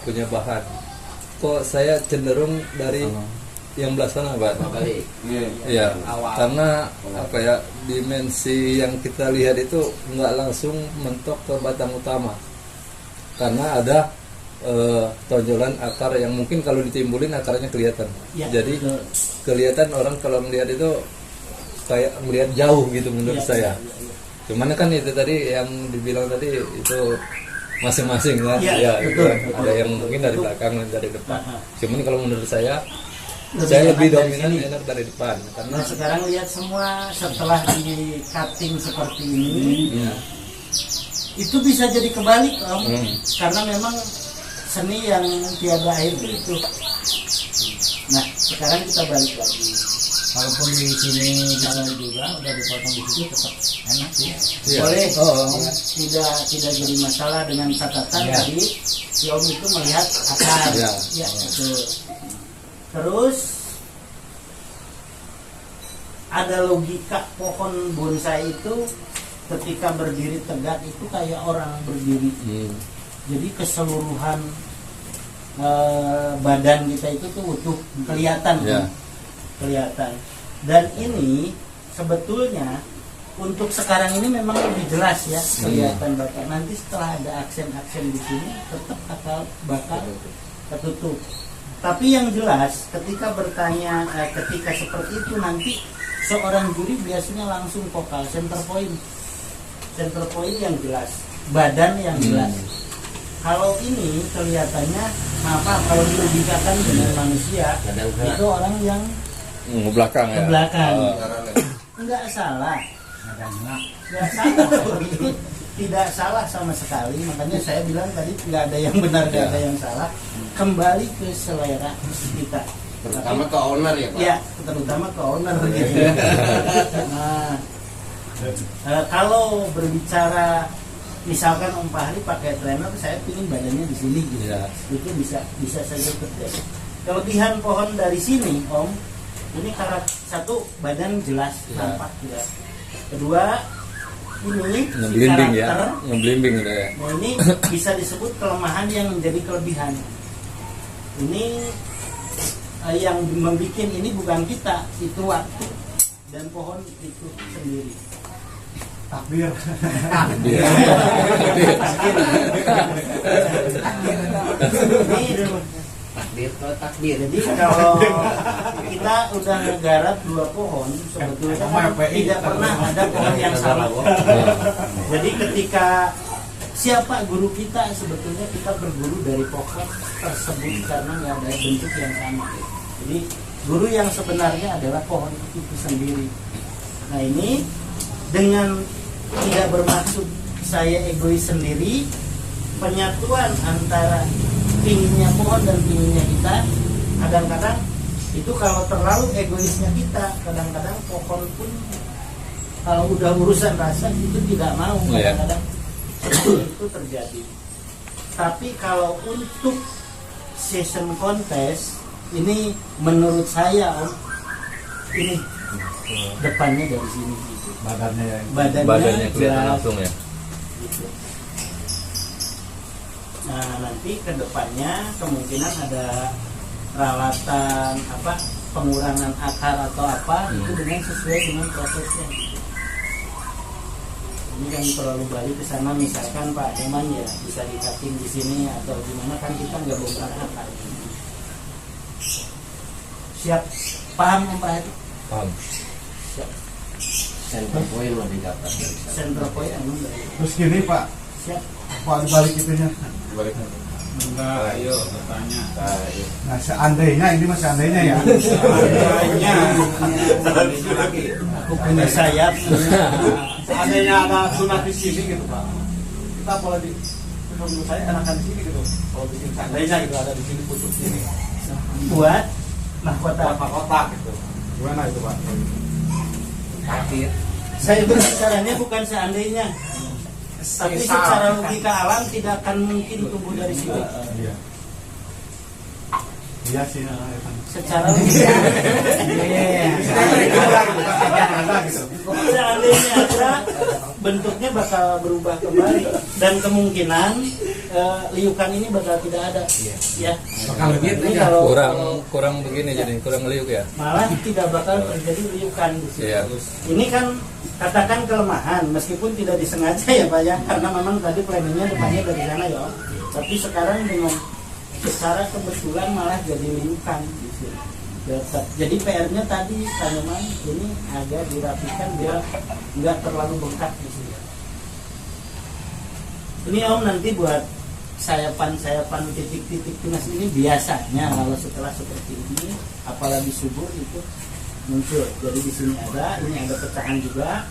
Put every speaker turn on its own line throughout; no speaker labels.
punya bahan. Kok saya cenderung dari yang belah sana, Pak?
balik.
Iya,
Awal.
karena apa ya, dimensi yang kita lihat itu nggak langsung mentok ke batang utama, karena ada tonjolan akar yang mungkin kalau ditimbulin akarnya kelihatan.
Ya,
Jadi kelihatan orang kalau melihat itu kayak melihat jauh gitu menurut saya. Cuman kan itu tadi yang dibilang tadi itu masing-masing kan.
Ya,
Itu
betul,
kan.
betul.
Ada yang mungkin dari belakang dan dari depan. Cuman kalau menurut saya
Lebih
lebih
enak dari
dominan
sini.
enak dari depan karena
Nah sekarang lihat semua setelah di cutting seperti ini, itu bisa jadi kebalik Om, karena memang seni yang tiada akhir itu. Nah sekarang kita balik lagi.
Walaupun di sini jalan juga udah dipotong di situ tetap enak sih.
Iya.
Boleh,
Oh.
tidak jadi masalah dengan catatan
Ya.
tadi si Om itu melihat akar.
Ya.
Ya, betul. Terus ada logika pohon bonsai itu ketika berdiri tegak itu kayak orang berdiri. Jadi keseluruhan badan kita itu tuh utuh kelihatan.
Ya.
Kelihatan. Dan ini sebetulnya untuk sekarang ini memang lebih jelas ya kelihatan bakar. Nanti setelah ada aksen-aksen di sini tetap akal bakar tertutup. Tapi yang jelas ketika bertanya ketika seperti itu nanti seorang juri biasanya langsung vokal center point yang jelas, badan yang jelas. Kalau ini kelihatannya apa kalau dilogikakan dengan manusia itu orang yang
ke belakang
ke
ya.
belakang. Enggak salah. Enggak salah. Itu tidak salah sama sekali. Makanya saya bilang tadi nggak ada yang benar, nggak ada yang salah. Kembali ke selera kita.
Terutama ke owner ya, Pak.
Ya, terutama ke owner gitu. Nah, kalau berbicara misalkan Om Fahri pakai trainer, saya pilih badannya di sini gitu.
Ya.
Itu bisa saja terjadi. Kelebihan pohon dari sini, Om, ini karakter satu badan jelas, nampak jelas. Kedua, ini si
Ngeblimbing ya,
karakter,
ngeblimbing gitu ya.
nah ini bisa disebut kelemahan yang menjadi kelebihan. Ini yang membuat ini bukan kita, itu waktu dan pohon itu sendiri.
Takbir.
Ini dulu.
Takdir.
Jadi kalau kita udah ngegarap dua pohon, sebetulnya kan tidak pernah ada pohon yang sama. Jadi ketika siapa guru kita, sebetulnya kita berguru dari pohon tersebut karena nggak ada bentuk yang sama. Jadi guru yang sebenarnya adalah pohon itu sendiri. Nah ini dengan tidak bermaksud saya egois sendiri, penyatuan antara pinginnya pohon dan pinginnya kita, kadang-kadang itu kalau terlalu egoisnya kita, kadang-kadang pohon pun kalau udah urusan rasa itu tidak mau, kadang-kadang itu terjadi. Tapi kalau untuk season contest ini menurut saya Om, ini depannya dari sini gitu.
Badannya kelihatan
jelas,
langsung ya.
gitu. Nah nanti ke depannya kemungkinan ada peralatan apa pengurangan akar atau apa itu dengan sesuai dengan prosesnya. Ini kan terlalu balik ke sana, misalkan Pak Eman ya bisa dikating di sini atau gimana, kan kita nggak bongkar akar. Siap, paham Om Pak itu?
Paham.
Siap.
Center point lebih dapat dari sana.
Center point emang dari
Terus gini Pak,
siap.
Pak dibalik itunya.
Enggak, ayo bertanya.
Nah seandainya ini masih seandainya ya.
Seandainya
Aku punya sayap.
Seandainya ada sunat di sini gitu Pak. Kita boleh di menurut saya enakan di sini gitu. Kalau bikin seandainya gitu ada di sini pucuk sini.
Buat mahkota.
Kotak gitu. Gimana itu Pak?
Takdir.
Saya berbicaranya bukan seandainya, tapi secara logika alam tidak akan mungkin tumbuh dari situ.
Iya. Iya sih.
Secara seandainya ada, bentuknya bakal berubah kembali dan kemungkinan liukan ini bakal tidak ada. Ya.
Bakal lebih
Ini kalau
kurang begini jadi kurang liuk ya.
malah tidak bakal terjadi liukan di sini.
Iya.
Ini kan katakan kelemahan meskipun tidak disengaja ya Pak ya, karena memang tadi planningnya depannya dari sana ya. Tapi sekarang dengan secara kebetulan malah jadi liukan di sini. Jadi PR-nya tadi tanaman ini agak dirapikan biar nggak terlalu bengkak di sini. Ini Om nanti buat sayapan-sayapan titik-titik tunas ini biasanya kalau setelah seperti ini, apalagi subur itu muncul. Jadi di sini ini ada pecahan juga.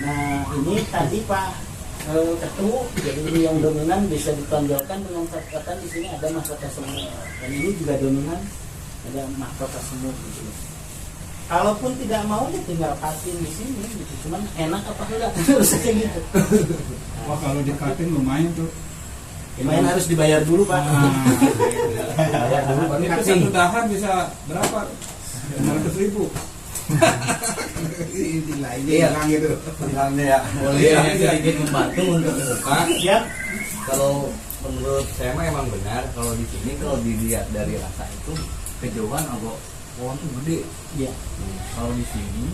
Nah ini tadi Pak Ketu, jadi ini yang dominan bisa ditonjolkan dengan catatan di sini ada mahkota semut dan ini juga dominan ada mahkota semut di sini. Kalaupun tidak mau ya tinggal cutting di sini gitu. Cuman enak apa enggak harus kayak gitu.
Wah kalau di cutting lumayan tuh.
Lumayan harus dibayar dulu Pak. Bayar dulu baru
Itu
cutting.
satu dahan bisa berapa? 500.000.
Iya.
gitu. Bilangnya ya.
Boleh sedikit membantu untuk membuka.
Ya,
Kalau menurut saya mah emang benar kalau di sini kalau dilihat dari rasa itu kejauhan agak pohon tuh gede.
ya.
Kalau di sini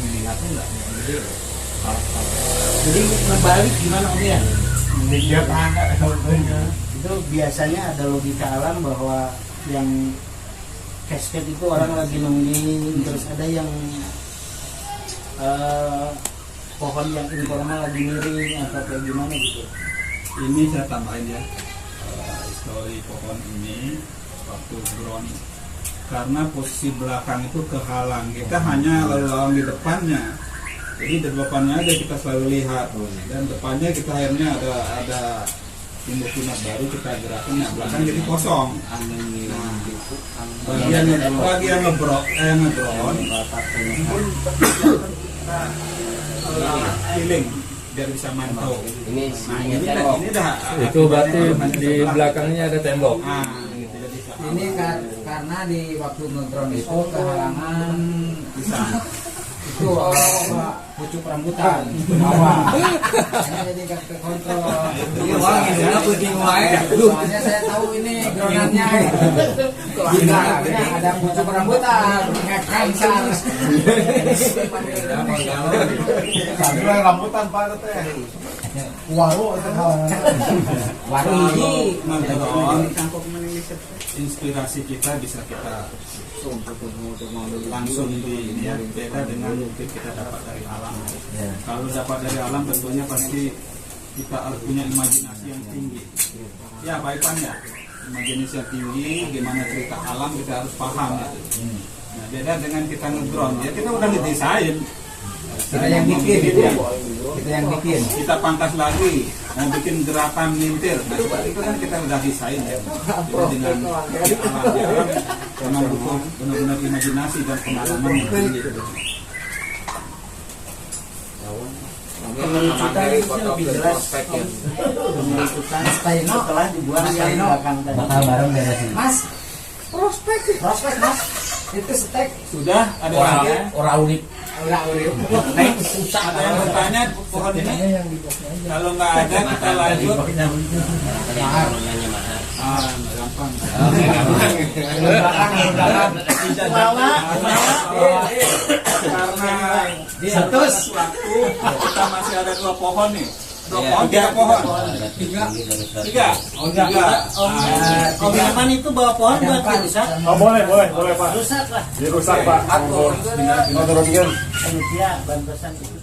dilihatnya nggak gede loh.
Jadi ngebalik gimana Om ya?
Lihat angka
Itu biasanya ada logika alam bahwa yang casket itu orang lagi nungging, terus ada yang pohon yang informal lagi miring atau kayak gimana gitu.
Ini saya tambahin ya, histori pohon ini waktu ground karena posisi belakang itu kehalang, kita hanya lalu lalang di depannya, jadi di depannya aja kita selalu lihat dan depannya kita akhirnya ada timbul tunas baru kita gerakan, nah belakang jadi kosong. Bagian ngebrok ngedron pun healing biar bisa mantau.
Ini
Nah ini dah
Itu berarti di belakangnya ada tembok.
Nah,
Ini karena di waktu ngedrawn itu kehalangan
bisa.
itu pucuk rambutan ke bawah. Saya jadi gak kekontrol.
Iya, wah, gimana puting wae.
Soalnya saya tahu ini gronannya. Ini ada pucuk rambutan, ngekaisan.
Sambil rambutan Pak teh. Waru itu
Waru ini
Ngedrawn inspirasi kita bisa kita langsung di ini ya, beda dengan mungkin kita dapat dari alam. Kalau dapat dari alam tentunya pasti kita harus punya imajinasi yang tinggi. Ya Pak Ipan ya, imajinasi yang tinggi, gimana cerita alam kita harus paham ya. Nah, beda dengan kita nge-drone, ya kita udah ngedesain.
kita yang bikin gitu ya. Kita yang bikin.
Kita pangkas lagi, mau bikin gerakan lintir. Nah, itu kan kita udah desain ya. Jadi dengan alam memang butuh benar-benar imajinasi dan pengalaman yang tinggi.
Teman kita ini lebih jelas menentukan setelah dibuang yang belakang tadi.
Bakal bareng beresin. Mas, prospek Mas. Itu stek
Sudah ada lagi.
orang unik.
Ada yang bertanya pohon ini? Kalau nggak ada kita lanjut. Gampang. Karena
Terus
waktu kita masih ada 2 pohon nih. 2 pohon, 3 pohon. 3. Oh, 3.
Om Irfan itu bawa pohon buat dirusak.
Oh boleh Pak.
Rusak lah.
Dirusak Pak.
Panitia bantuan itu.